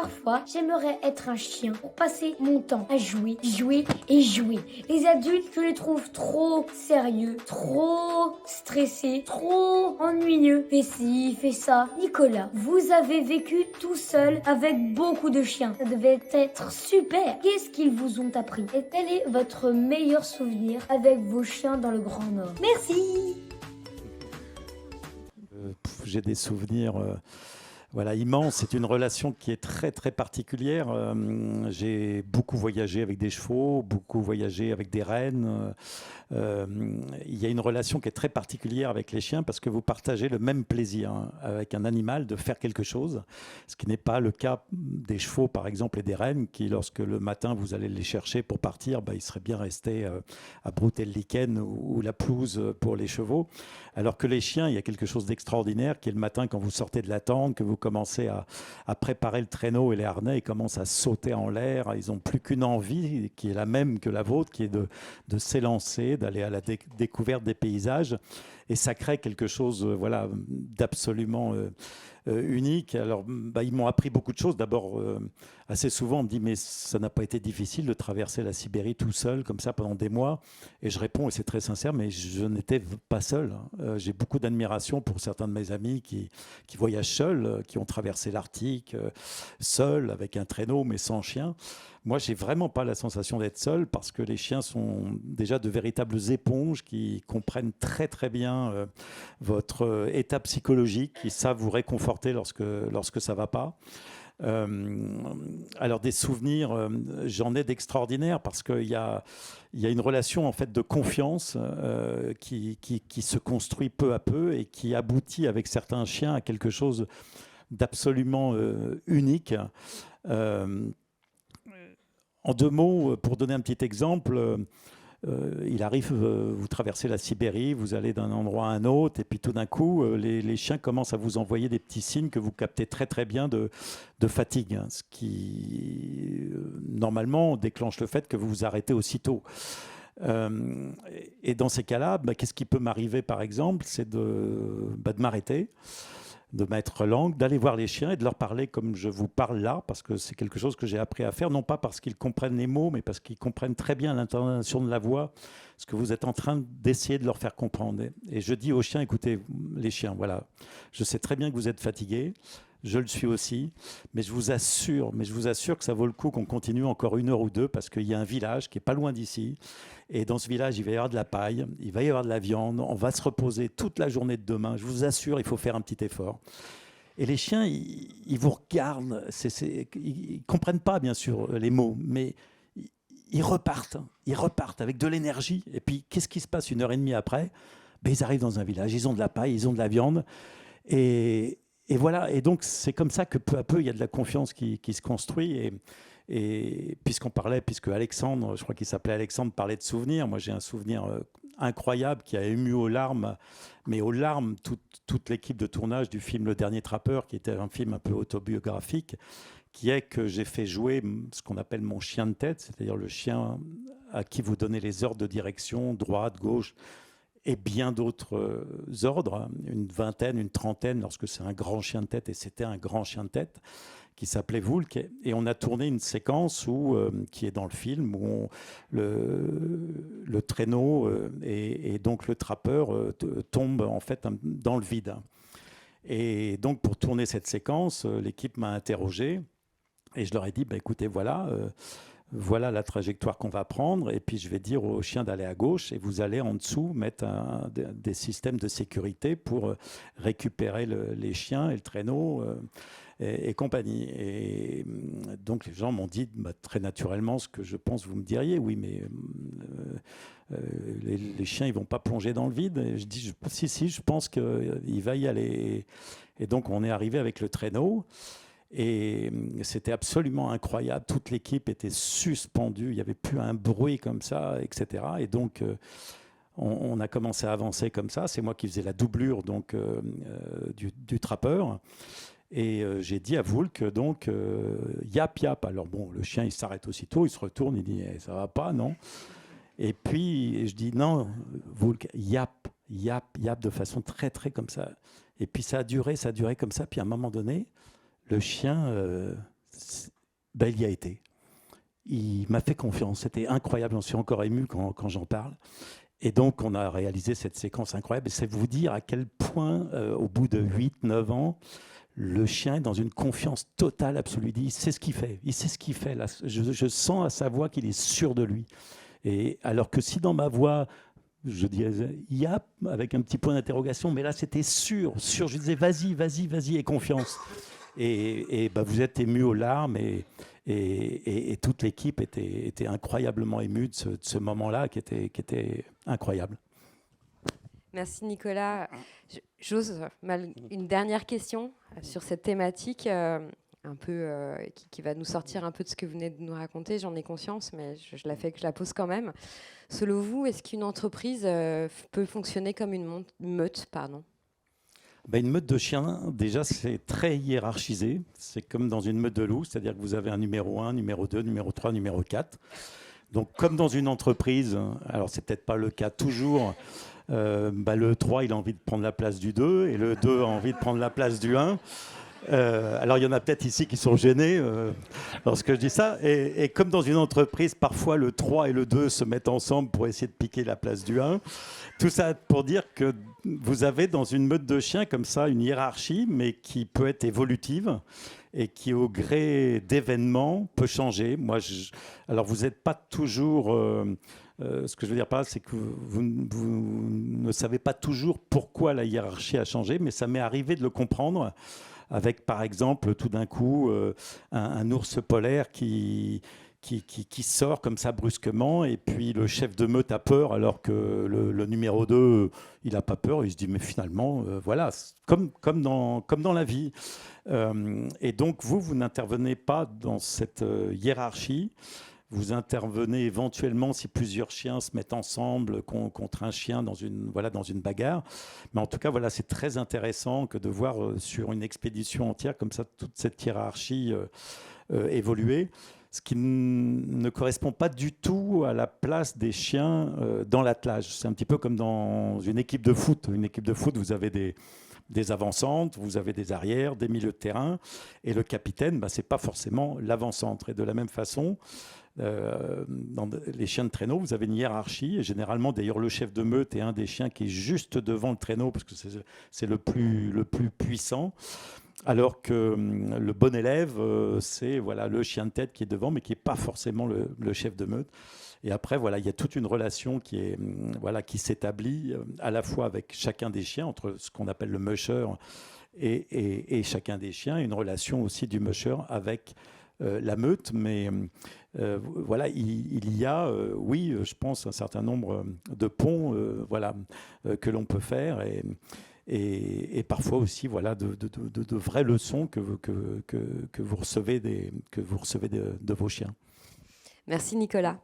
Parfois, j'aimerais être un chien pour passer mon temps à jouer, jouer et jouer. Les adultes, je les trouve trop sérieux, trop stressés, trop ennuyeux. Fais ci, fais ça. Nicolas, vous avez vécu tout seul avec beaucoup de chiens. Ça devait être super. Qu'est-ce qu'ils vous ont appris? Et quel est votre meilleur souvenir avec vos chiens dans le Grand Nord? Merci. J'ai des souvenirs voilà, immenses. C'est une relation qui est très très particulière. J'ai beaucoup voyagé avec des chevaux, beaucoup voyagé avec des rennes. Il y a une relation qui est très particulière avec les chiens parce que vous partagez le même plaisir avec un animal de faire quelque chose, ce qui n'est pas le cas des chevaux par exemple et des rennes qui, lorsque le matin vous allez les chercher pour partir, ils seraient bien restés à brouter le lichen ou la pelouse pour les chevaux. Alors que les chiens, il y a quelque chose d'extraordinaire qui est le matin quand vous sortez de la tente, que vous commencez à préparer le traîneau et les harnais, ils commencent à sauter en l'air. Ils n'ont plus qu'une envie qui est la même que la vôtre, qui est de s'élancer, d'aller à la découverte des paysages. Et ça crée quelque chose voilà, d'absolument unique. Alors, ils m'ont appris beaucoup de choses. D'abord, assez souvent, on me dit, mais ça n'a pas été difficile de traverser la Sibérie tout seul, comme ça, pendant des mois. Et je réponds, et c'est très sincère, mais je n'étais pas seul. J'ai beaucoup d'admiration pour certains de mes amis qui voyagent seuls, qui ont traversé l'Arctique seuls, avec un traîneau, mais sans chien. Moi, j'ai vraiment pas la sensation d'être seul parce que les chiens sont déjà de véritables éponges qui comprennent très très bien votre état psychologique, qui savent vous réconforter lorsque ça va pas. Alors des souvenirs, j'en ai d'extraordinaires parce qu'il y a une relation en fait de confiance qui se construit peu à peu et qui aboutit avec certains chiens à quelque chose d'absolument unique. En deux mots, pour donner un petit exemple, il arrive, vous traversez la Sibérie, vous allez d'un endroit à un autre, et puis tout d'un coup, les chiens commencent à vous envoyer des petits signes que vous captez très très bien de fatigue, ce qui normalement déclenche le fait que vous vous arrêtez aussitôt. Et dans ces cas-là, qu'est-ce qui peut m'arriver par exemple? C'est de m'arrêter, de mettre langue, d'aller voir les chiens et de leur parler comme je vous parle là, parce que c'est quelque chose que j'ai appris à faire, non pas parce qu'ils comprennent les mots, mais parce qu'ils comprennent très bien l'intonation de la voix, ce que vous êtes en train d'essayer de leur faire comprendre. Et je dis aux chiens, écoutez, les chiens, voilà, je sais très bien que vous êtes fatigués, je le suis aussi, mais je vous assure que ça vaut le coup qu'on continue encore 1 heure ou 2 parce qu'il y a un village qui est pas loin d'ici. Et dans ce village, il va y avoir de la paille, il va y avoir de la viande, on va se reposer toute la journée de demain. Je vous assure, il faut faire un petit effort. Et les chiens, ils vous regardent, ils comprennent pas bien sûr les mots, mais ils repartent avec de l'énergie. Et puis, qu'est-ce qui se passe 1 heure et demie après? Ils arrivent dans un village, ils ont de la paille, ils ont de la viande. Et voilà, et donc c'est comme ça que peu à peu, il y a de la confiance qui se construit. Et puisque Alexandre, je crois qu'il s'appelait Alexandre, parlait de souvenirs, moi j'ai un souvenir incroyable qui a ému aux larmes, mais aux larmes toute l'équipe de tournage du film Le Dernier Trappeur, qui était un film un peu autobiographique, qui est que j'ai fait jouer ce qu'on appelle mon chien de tête, c'est-à-dire le chien à qui vous donnez les ordres de direction, droite, gauche, et bien d'autres ordres, une vingtaine, une trentaine, lorsque c'est un grand chien de tête, et c'était un grand chien de tête, qui s'appelait Voulk. Et on a tourné une séquence qui est dans le film, où le traîneau et donc le trappeur tombe en fait dans le vide. Et donc pour tourner cette séquence, l'équipe m'a interrogé, et je leur ai dit, écoutez, voilà la trajectoire qu'on va prendre, et puis je vais dire au chien d'aller à gauche, et vous allez en dessous mettre des systèmes de sécurité pour récupérer les chiens et le traîneau et compagnie. Et donc les gens m'ont dit très naturellement ce que je pense vous me diriez, oui, mais les chiens ils vont pas plonger dans le vide. Et je dis si, je pense qu'il va y aller. Et donc on est arrivé avec le traîneau. Et c'était absolument incroyable. Toute l'équipe était suspendue. Il n'y avait plus un bruit comme ça, etc. Et donc, on a commencé à avancer comme ça. C'est moi qui faisais la doublure donc, du trappeur. Et j'ai dit à Voulk, donc, yap, yap. Alors bon, le chien, il s'arrête aussitôt, il se retourne, il dit, ça va pas, non? Et puis, je dis, non, Voulk, yap, yap, yap, de façon très, très comme ça. Et puis, ça a duré comme ça. Puis, à un moment donné, le chien il y a été. Il m'a fait confiance. C'était incroyable. J'en suis encore ému quand j'en parle. Et donc, on a réalisé cette séquence incroyable. Et c'est vous dire à quel point, au bout de 8-9 ans, le chien est dans une confiance totale, absolue. Il sait ce qu'il fait. Il sait ce qu'il fait. Là, je sens à sa voix qu'il est sûr de lui. Et alors que si dans ma voix, je disais, il y a, avec un petit point d'interrogation, mais là, c'était sûr. Je disais, vas-y, et confiance. Et vous êtes ému aux larmes et toute l'équipe était incroyablement émue de ce moment-là qui était incroyable. Merci Nicolas. J'ose une dernière question sur cette thématique un peu qui va nous sortir un peu de ce que vous venez de nous raconter. J'en ai conscience, mais je la pose quand même. Selon vous, est-ce qu'une entreprise peut fonctionner comme une meute, Une meute de chiens, déjà, c'est très hiérarchisé. C'est comme dans une meute de loups, c'est-à-dire que vous avez un numéro 1, numéro 2, numéro 3, numéro 4. Donc, comme dans une entreprise, alors c'est peut-être pas le cas toujours, le 3, il a envie de prendre la place du 2, et le 2 a envie de prendre la place du 1. Alors, il y en a peut-être ici qui sont gênés lorsque je dis ça. Et comme dans une entreprise, parfois le 3 et le 2 se mettent ensemble pour essayer de piquer la place du 1. Tout ça pour dire que vous avez dans une meute de chiens comme ça une hiérarchie, mais qui peut être évolutive et qui, au gré d'événements, peut changer. Alors, vous n'êtes pas toujours... ce que je veux dire par là, c'est que vous ne savez pas toujours pourquoi la hiérarchie a changé, mais ça m'est arrivé de le comprendre avec, par exemple, tout d'un coup, un ours polaire qui sort comme ça brusquement, et puis le chef de meute a peur, alors que le numéro 2, il n'a pas peur. Il se dit, mais finalement, voilà, comme dans la vie. Et donc, vous n'intervenez pas dans cette hiérarchie. Vous intervenez éventuellement si plusieurs chiens se mettent ensemble contre un chien dans une bagarre. Mais en tout cas, voilà, c'est très intéressant que de voir sur une expédition entière comme ça toute cette hiérarchie évoluer. Ce qui ne correspond pas du tout à la place des chiens dans l'attelage. C'est un petit peu comme dans une équipe de foot. Une équipe de foot, vous avez des avancantes, vous avez des arrières, des milieux de terrain. Et le capitaine, ce n'est pas forcément l'avant-centre. Et de la même façon, dans les chiens de traîneau, vous avez une hiérarchie. Et généralement, d'ailleurs, le chef de meute est un des chiens qui est juste devant le traîneau parce que c'est le plus puissant. Alors que le bon élève, c'est le chien de tête qui est devant, mais qui n'est pas forcément le chef de meute. Et après, il y a toute une relation qui s'établit à la fois avec chacun des chiens, entre ce qu'on appelle le musher et chacun des chiens, une relation aussi du musher avec la meute. Mais il y a, je pense, un certain nombre de ponts que l'on peut faire. Et parfois aussi de vraies leçons que vous recevez de vos chiens. Merci Nicolas.